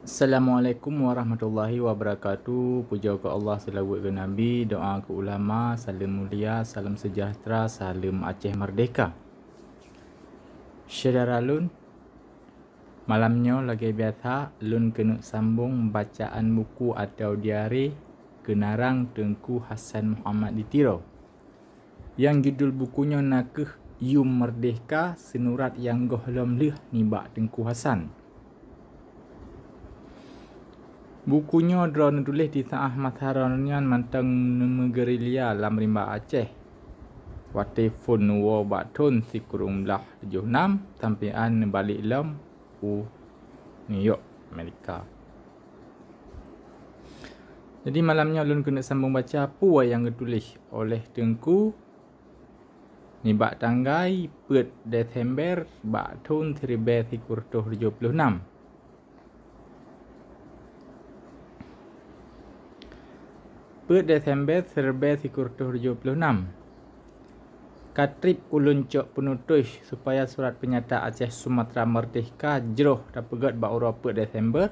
Assalamualaikum warahmatullahi wabarakatuh. Puja ke Allah, selawat ke Nabi, doa ke ulama, salam mulia, salam sejahtera, salam Aceh Merdeka. Saudara Lun, malamnya lagi biasa Lun kena sambung bacaan buku atau diari Kenarang Tengku Hassan Muhammad di Tiro. Yang judul bukunya Nakeh Yum Merdeka, senurat yang gohlom lih nibak Tengku Hassan. Bukunya drone tulis di Saah Matharanyan mantang nama gerilya lam rimba Aceh. Watifun wa batun sikurung belah 76 sampian balik lam New York, Amerika. Jadi malamnya Lun kena sambung baca apa yang ditulis oleh Tengku nibak tanggai per Desember batun 1976. Per Desember 1976. Katrip ulun cok penutush supaya surat penyata Aceh Sumatera Merdeka jeroh dapat baura per Desember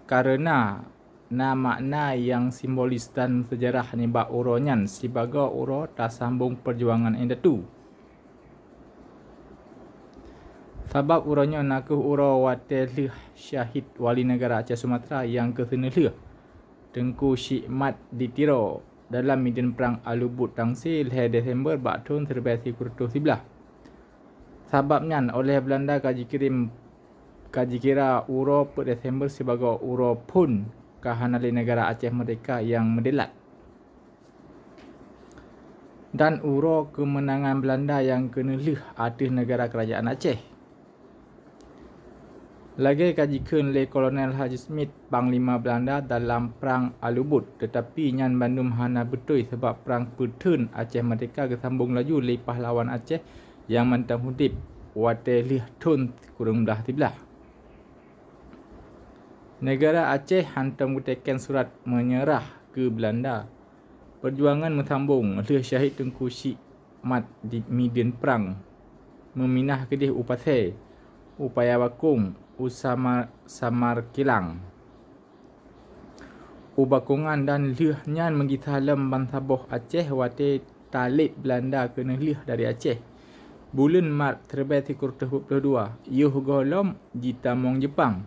karena makna yang simbolis dan sejarah ni bak uronyan sebagai uro tak sambung perjuangan endatu. Sebab uronya nakuh uro watelih syahid wali negara Aceh Sumatera yang ke-9 Tengku Syikmat di Tiro dalam medan perang Alubut Tangsil Desember tahun 1911. Sebabnya oleh Belanda kaji kira uro per Desember sebagai uro pun kahanali negara Aceh Merdeka yang mendelat. Dan uro kemenangan Belanda yang kenelih atas negara kerajaan Aceh. Lagi kajikan oleh Kolonel Haji Smith, Panglima Belanda dalam Perang Alubut. Tetapi nyan bandum hana betul sebab perang Pertun Aceh Merdeka kesambung laju oleh pahlawan Aceh yang mantang hudip watelih tun kurung belah tibelah. Negara Aceh hantam kutikan surat menyerah ke Belanda. Perjuangan bersambung oleh syahid Tengku Syikmat di medan perang. Meminah kedih upasai, upaya bakung, samar kilang. Ubakungan dan lihnya menggitah lem bansaboh Aceh wate talib Belanda kena lih dari Aceh. Bulan Mac 1922, yuh golom jitamong Jepang.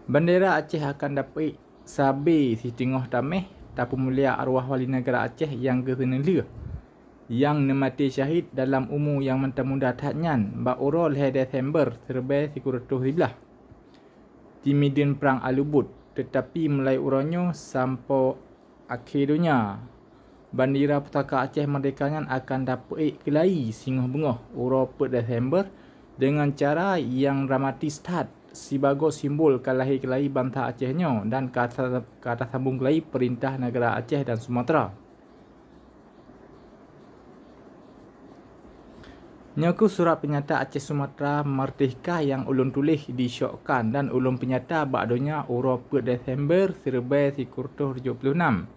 Bendera Aceh akan dapat sabi si tengah tameh tapi mulia arwah wali negara Aceh yang ke-9 yang nemati syahid dalam umur yang mentah muda tatnyan bak urol Desember 1911 di medan perang Alubut. Tetapi mulai uronyo sampai akhir dunia bandera pusaka Aceh Merdeka akan dapat kelai singoh bengah uro per Desember dengan cara yang dramatis sebagai simbol kelahi bangsa Acehnya dan kata sambung kelahi perintah negara Aceh dan Sumatera. Nyaku surat penyata Aceh Sumatera Merdeka yang ulun tulis disyokkan dan ulun penyata bakdonya uro per Desember 1976.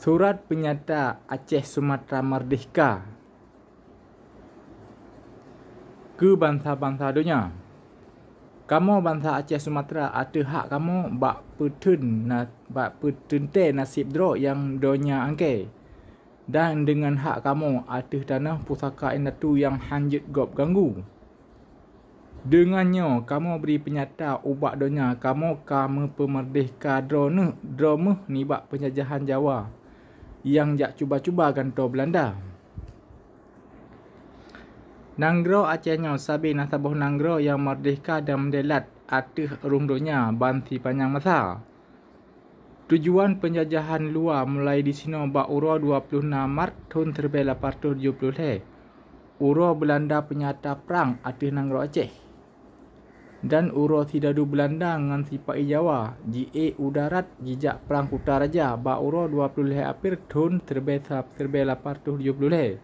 Surat penyata Aceh Sumatera Merdeka ke bangsa-bangsa dunia. Kamu bangsa Aceh Sumatera ada hak kamu bak petente nasib dro yang dunia angke. Dan dengan hak kamu atas tanah pusaka endatu yang hanjit gop ganggu. Dengannya kamu beri penyata ubak dunia kamu pemerdeka drone nibak penjajahan Jawa yang jak cuba-cuba ganto Belanda. Nanggro Acehnya sabi nasabuh Nanggro yang merdeka dan mendelat atas rungdonya bansi panjang masa. Tujuan penjajahan luar mulai di sini bak uro 26 Mac tahun 1870. Uro Belanda penyata perang atas Nanggro Aceh. Dan uro sidadu Belanda dengan sipai Jawa GA udarat jejak perang Kutaraja ba uro 20 April tahun 1870.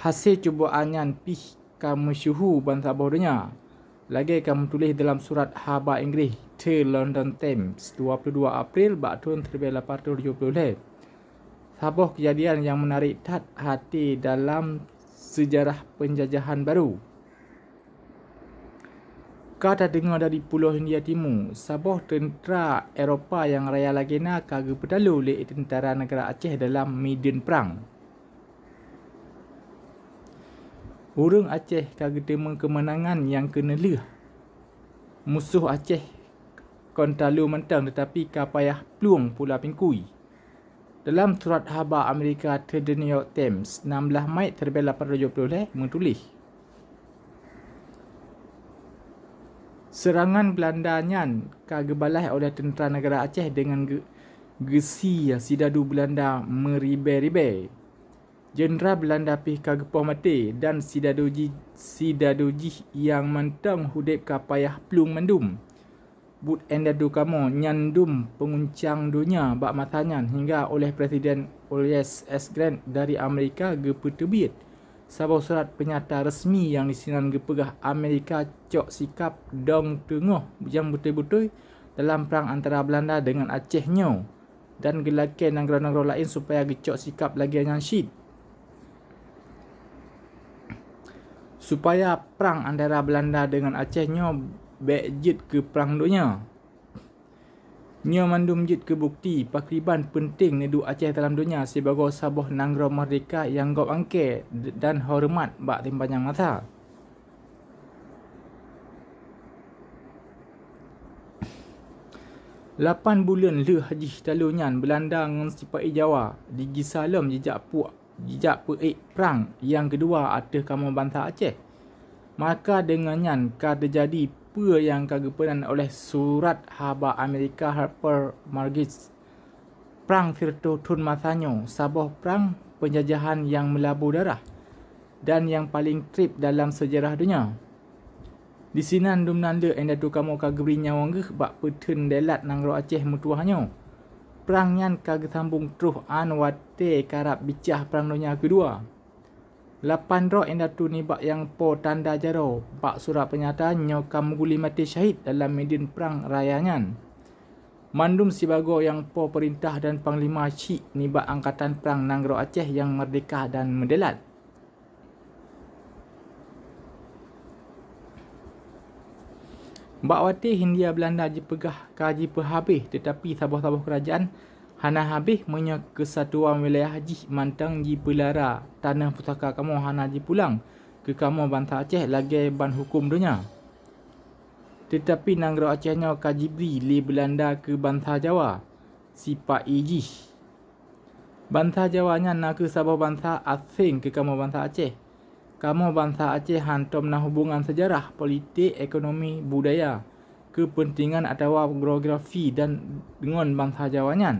hasil cubaannya pih kamu syuhu bangsa bodohnya. Lagi kamu tulis dalam surat khabar Inggeris The London Times 22 April tahun 1870. Sebuah kejadian yang menarik hati dalam sejarah penjajahan baru. Kau dah dengar dari Pulau Hindia Timur, sebuah tentera Eropah yang raya lagena kagak berdalu oleh tentera negara Aceh dalam medan perang. Orang Aceh kagak terima kemenangan yang kena leh. Musuh Aceh kontalu mentang tetapi kapayah peluang pula pingkui. Dalam surat khabar Amerika The New York Times 16 Mac 1870 menulis, serangan Belanda nyan kagak balas oleh tentera negara Aceh dengan gesi yang sidadu Belanda meribe-ribe. Jenderal Belanda pih kagak puas mati dan sidadoji yang mentang hudip kapayah pelung mendum. But endadu kamu nyandum penguncang dunia bak matanya hingga oleh Presiden Ulysses S. Grant dari Amerika gepeterbit sebuah surat penyata resmi yang disinan gepegah Amerika cok sikap dong tengah yang betul-betul dalam perang antara Belanda dengan Acehnya dan gelakan negara-negara lain supaya gecok sikap lagi yang syid. Supaya perang antara Belanda dengan Acehnya bejit ke perang dunia. Nya mandum jit ke bukti pakriban penting nedu Aceh dalam dunia sebagai sebuah negara merdeka yang gop angke dan hormat bak timpanjang masa. Lapan bulan le haji talunyan Belanda mensipai Jawa di Gisalem jejak peik perang yang kedua atas kamu bangsa Aceh. Maka dengannya kada jadi apa yang kagepenan oleh surat khabar Amerika Harper Margis. Perang Firtu Tun masanya sebuah perang penjajahan yang melabur darah dan yang paling trip dalam sejarah dunia. Di sini andum nanda endatu kamu kagebri nyawang geh bak petun delat nangro Aceh mutuahnya. Perang yang kagesambung terus wate karab bicah perang dunia kedua. 8 roh endatu ni bak yang po tanda jaro bak surat penyataannya kamu guli mati syahid dalam medan perang rayanyan. Mandum sibago yang po perintah dan panglima Cik ni bak angkatan perang Nangro Aceh yang merdeka dan mendelat. Bak wati Hindia Belanda jipegah kaji perhabis tetapi sabah-sabah kerajaan hana habis punya kesatuan wilayah haji mantang ji pelara tanah pusaka kamu hana ji pulang ke kamu bangsa Aceh lagi ban hukum dunia. Tetapi Nangro Acehnya kajibri li Belanda ke bangsa Jawa sipa iji. Bangsa Jawanya nak ke sabah bangsa asing ke kamu bangsa Aceh. Kamu bangsa Aceh hantam na hubungan sejarah, politik, ekonomi, budaya, kepentingan atau geografi dan dengan bangsa Jawanya.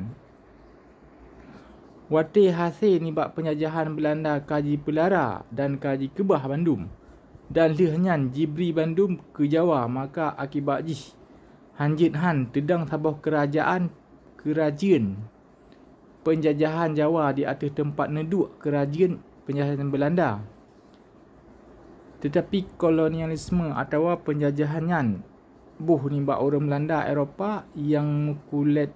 Wati hasil ni bak penjajahan Belanda kaji Pelara dan kaji Kebah Bandung. Dan lehnya jibri Bandung ke Jawa maka akibat jih. Hanjit han tedang sabah kerajaan penjajahan Jawa di atas tempat neduk kerajaan penjajahan Belanda. Tetapi kolonialisme atau penjajahannya buh ni bak orang Belanda Eropah yang kulit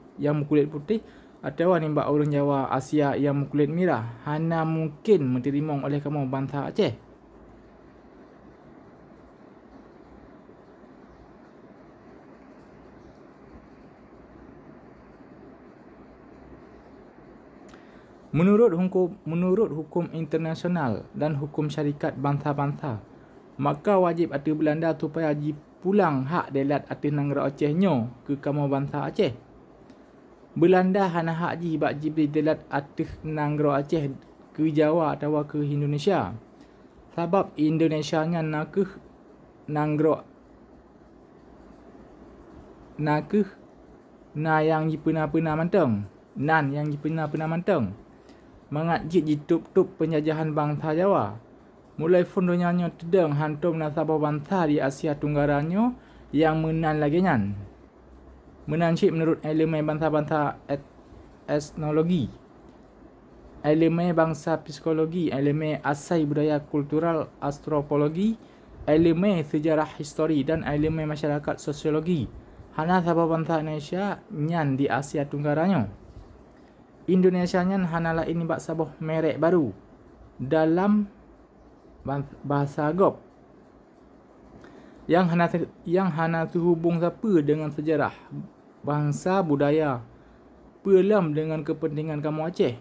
putih atau nimba orang Jawa Asia yang kulit merah hana mungkin menerima oleh kamu bangsa Aceh. Menurut hukum internasional dan hukum syarikat bangsa-bangsa, maka wajib atas Belanda supaya pulang hak delat atas Nangro Acehnya ke kamu bangsa Aceh. Belanda hana hak bak jibri delat atas Nangro Aceh ke Jawa atau ke Indonesia. Sebab Indonesia nya nak ke Nangro na yang pernah manteng. Nan yang pernah manteng. Mangat tup penjajahan bangsa Jawa. Mulai fondonya tedang hantum nasabah bangsa di Asia Tenggaranya yang menan lagi nyan. Menancip menurut elemen bangsa-bangsa etnologi. elemen bangsa psikologi, elemen asai budaya kultural antropologi, elemen sejarah histori dan elemen masyarakat sosiologi. Hana sabah bangsa Indonesia nyan di Asia Tenggaranya. Indonesia nyan hana lain bak sabah merek baru dalam bahasa Arab yang hana terhubung siapa dengan sejarah, bangsa, budaya, pelam dengan kepentingan kamu Aceh.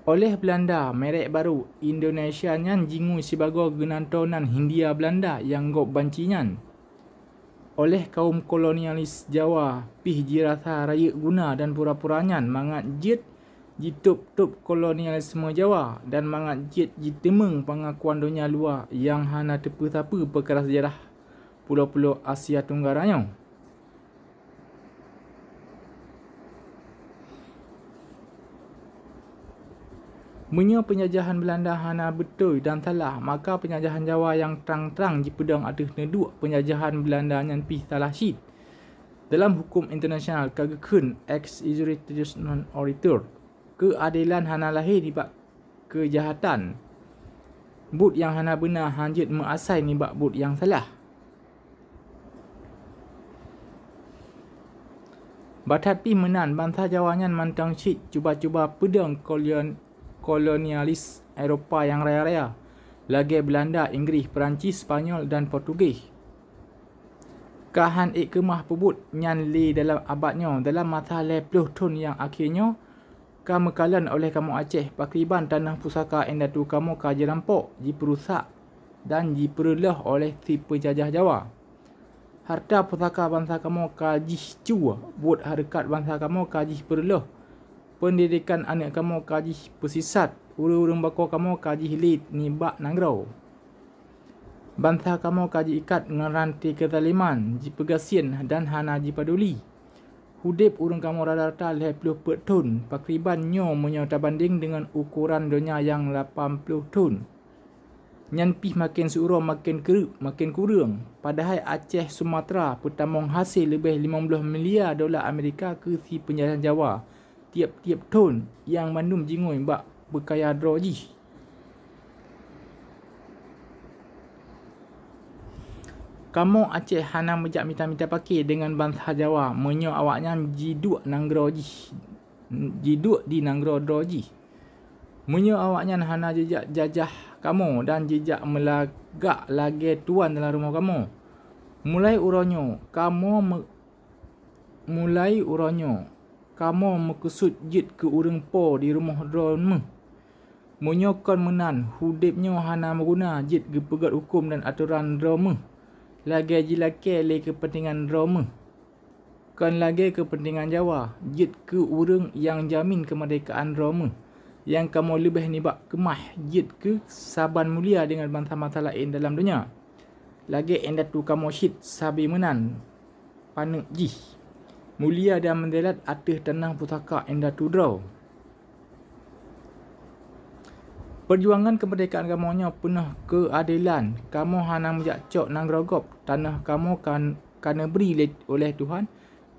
Oleh Belanda, merek baru Indonesia nyan jingu sebagai genantonan Hindia Belanda yang gop bancinan. Oleh kaum kolonialis Jawa, pih jirasa raya guna dan pura-pura nyan mangat jit jitup-tup kolonialisme Jawa dan mangat jit jitemeng pengakuan dunia luar yang hana tepu siapa perkara sejarah pulau-pulau Asia Tenggaranya. Menyo penjajahan Belanda hana betul dan salah, maka penjajahan Jawa yang terang-terang dipedang atas neduk penjajahan Belanda yang pih salah syit. Dalam hukum internasional kagekun ex iuritus non oritur, keadilan hana lahir nibak kejahatan. But yang hana benar hanjit measai nibak but yang salah. Batat pi menan bangsa Jawa nyan mantang syit cuba-cuba pedang kolonialis Eropah yang raya-raya, lagi Belanda, Inggeris, Perancis, Spanyol dan Portugis. Kahan kemah pebut nyan li dalam abadnya dalam masa 20 tahun yang akhirnya kamekalan oleh kamu Aceh pakriban tanah pusaka endatu kamu kaji rampok, diperusak dan diperelah oleh si penjajah Jawa. Harta pusaka bangsa kamu kaji cua, buat harkat bangsa kamu kaji perelah. Pendidikan anak kamu kaji pesisat, urung-urung bako kamu kaji hilit nibak nangrau. Bangsa kamu kaji ikat ngeranti kezaliman, jipegasian dan hana jipaduli. Hudip urung kamu rata-rata 50 tahun, pakriban nyo menyata banding dengan ukuran dunia yang 80 tahun. Nyan pih makin seurang makin keruk, makin kurang. Padahal Aceh Sumatera pertamong hasil lebih 15 miliar dolar Amerika ke si penjajahan Jawa tiap-tiap tahun yang mandum jingoi bak berkaya droji. Kamu Aceh hana mejak mita-mita pakai dengan bangsa Jawa menyo awaknya jiduk nangroji. Jiduk di nanggro droji. Menyo awaknya hana jejak jajah kamu dan jejak melagak lagi tuan dalam rumah kamu. Mulai uronyo kamu mekusut jit ke urang po di rumah drone. Menyokon menan hudipnya hana meguna jit ke pegat hukum dan aturan drone. Lagi jilake le kepentingan drone. Kan lagi kepentingan Jawa jit ke urang yang jamin kemerdekaan drone. Yang kamu lebih nibak kemah jit ke saban mulia dengan bangsa-bangsa lain dalam dunia. Lagi endatu kamu syit sabi menan panek jih. Mulia dan mendelat atas tanah pusaka endatu draw. Perjuangan kemerdekaan kamunya penuh keadilan. Kamu hana menjak cok nang rogop. Tanah kamu kena beri oleh Tuhan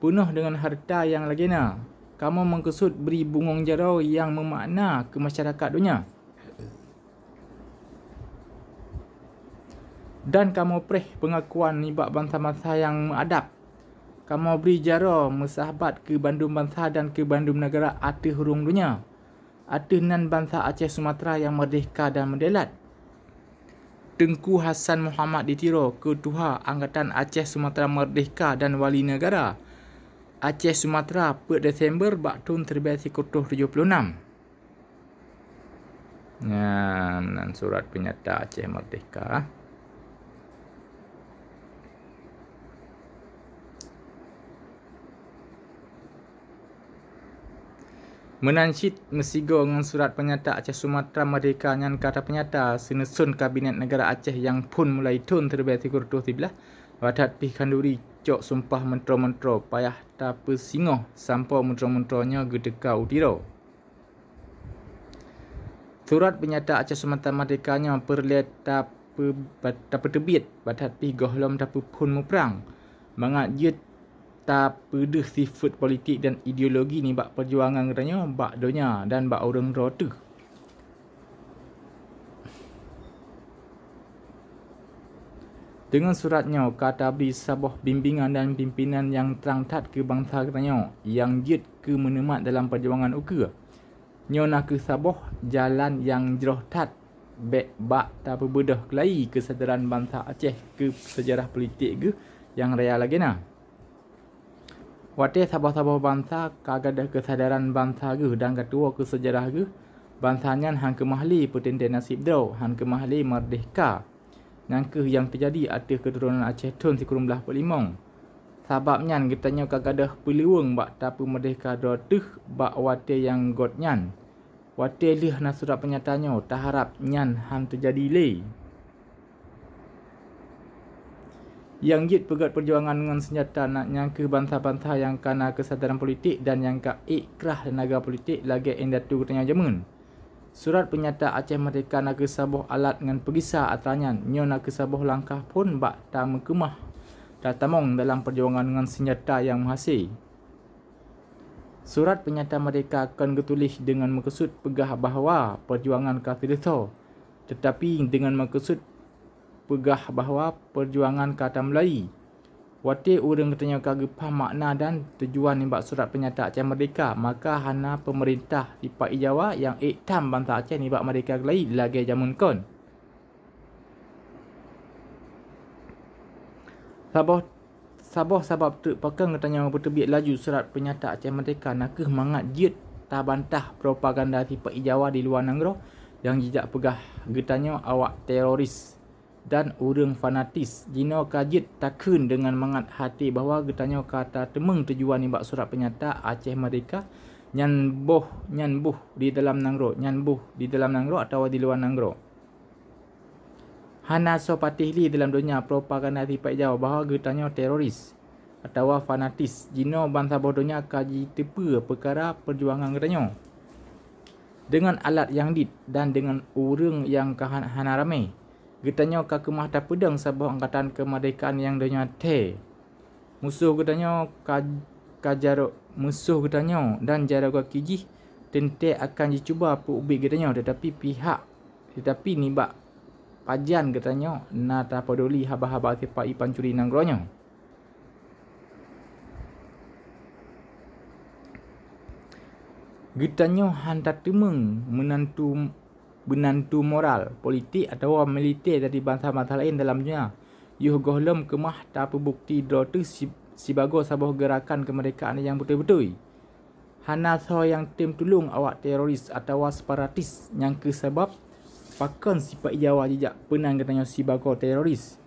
penuh dengan harta yang legenda. Kamu mengkesut beri bungong jarau yang memakna ke masyarakat dunia. Dan kamu preh pengakuan nibak bangsa-bangsa yang mengadap. Kamu beri jara mesahabat ke bandum bangsa dan ke bandum negara atas hurung dunia. Atas nan bangsa Aceh Sumatera yang merdeka dan mendelat. Tengku Hassan Muhammad ditiro Ketua Angkatan Aceh Sumatera Merdeka dan Wali Negara Aceh Sumatera per Desember tahun 1976. Nan surat penyata Aceh Merdeka. Menansyid mesigo dengan surat penyata Aceh Sumatera Merdeka yang kata penyata senesun Kabinet Negara Aceh yang pun mulai tahun 1911 wadat pih kanduri cok sumpah mentro-mentro payah tak persingoh sampai mentro-mentronya gedeka utiro. Surat penyata Aceh Sumatera Merdekanya perlihat tak terbit wadat pih gohlom tak pun muperang mangat jut tak pedih sifat politik dan ideologi ni bak perjuangan katanya bak donya dan bak orang rotu. Dengan suratnya kata beri sebuah bimbingan dan pimpinan yang terangkat ke bangsa katanya yang jid ke menemat dalam perjuangan uka. Nyo nak ke sebuah jalan yang jeroh tat bek bak tak berbedah kelai kesedaran bangsa Aceh ke sejarah politik ke yang raya lagi nah. Wate sabah-sabah bangsa kagadah kesadaran bangsa ke dan ketua ke sejarah ke bangsanya hang ke mahli petenten nasib draw hang ke mahli merdeka. Nangkeh yang terjadi atas keturunan Aceh tahun 1945. Sebabnya katanya kagadah peluang bak tapu merdeka dotuh bak wate yang godnyan. Wate lih na surat penyatanya tak harap nyan ham terjadi le. Yang jid pegat perjuangan dengan senjata nak nyangka bangsa-bangsa yang kena kesadaran politik dan yang ka ikrah tenaga politik lagi endatu katanya jaman. Surat penyata Aceh Merdeka nak kesabuh alat dengan pegisah atranya nyo nak kesabuh langkah pun bak tak mekemah tak tamong dalam perjuangan dengan senjata yang menghasil. Surat penyata Merdeka akan ditulis dengan maksud pegah bahawa perjuangan kata tetapi dengan maksud pegah bahawa perjuangan kata Melayu. Wate orang katanya kagak faham makna dan tujuan nimbak surat penyata Aceh Merdeka, maka hana pemerintah di Pak Jawa yang iktam bangsa Aceh nimbak merdeka kelai lagi jamun kon. Sabah terpakang katanya berterbit laju surat penyata Aceh Merdeka nak mangat jid tak bantah propaganda di Pak Jawa di luar negara yang jejak pegah getanya awak teroris dan orang fanatis. Jino kajit takun dengan mangat hati bahawa getanya kata temeng tujuan nimbak surat penyata Aceh Merdeka nyan buh di dalam nangro atau di luar nangro. Hana so patih li dalam dunia propaganda di Pak Jawa bahawa getanya teroris atau fanatis. Jino bangsa bodohnya kaji tepa perkara perjuangan getanya dengan alat yang dit dan dengan orang yang hana ramai. Getanya ka kemah tak pedang sebuah angkatan kemerdekaan yang dunia te. Musuh getanya kajarok musuh getanya dan jaraga kijih tente akan dicuba pubi getanya tetapi nibak pajan getanya na tak peduli haba-haba sepai pancuri nangronyo. Getanya hantar temeng menantu moral, politik atau militer dari bangsa-bangsa lain dalam dunia. Yuh gohlom kemah tak bukti drotu sibago sabuh gerakan kemerdekaan yang betul-betul. Hana so yang tim tolong awak teroris atau separatis yang ke sebab pakan sifat Jawa jejak penang katanya sibago teroris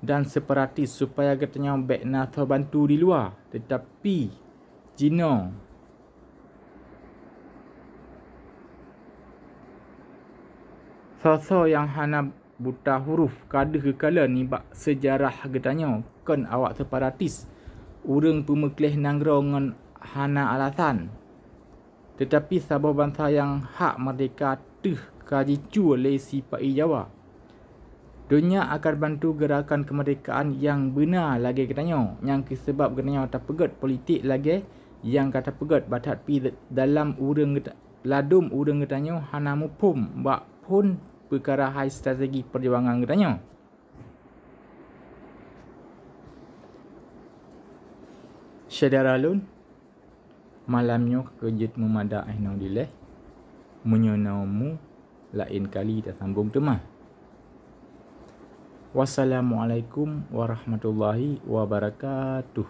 dan separatis supaya katanya baik na so bantu di luar. Tetapi Jino sosok yang hana buta huruf kada kekala ni bak sejarah getanya kan awak separatis urang pemekleh nanggro dengan hana alasan. Tetapi sabah bangsa yang hak merdeka tuh kaji cu oleh si Pai Jawa. Dunia akan bantu gerakan kemerdekaan yang benar lagi katanya yang sebab katanya tak pegat politik lagi yang kata pegat batat pi dalam urang ladum urang katanya hana mupum bak pun perkara hai strategi perjuangan katanya. Saudara lun, malamnya kejut memada ahnau dileh menyonaumu lain kali tak sambung temah. Wassalamualaikum warahmatullahi wabarakatuh.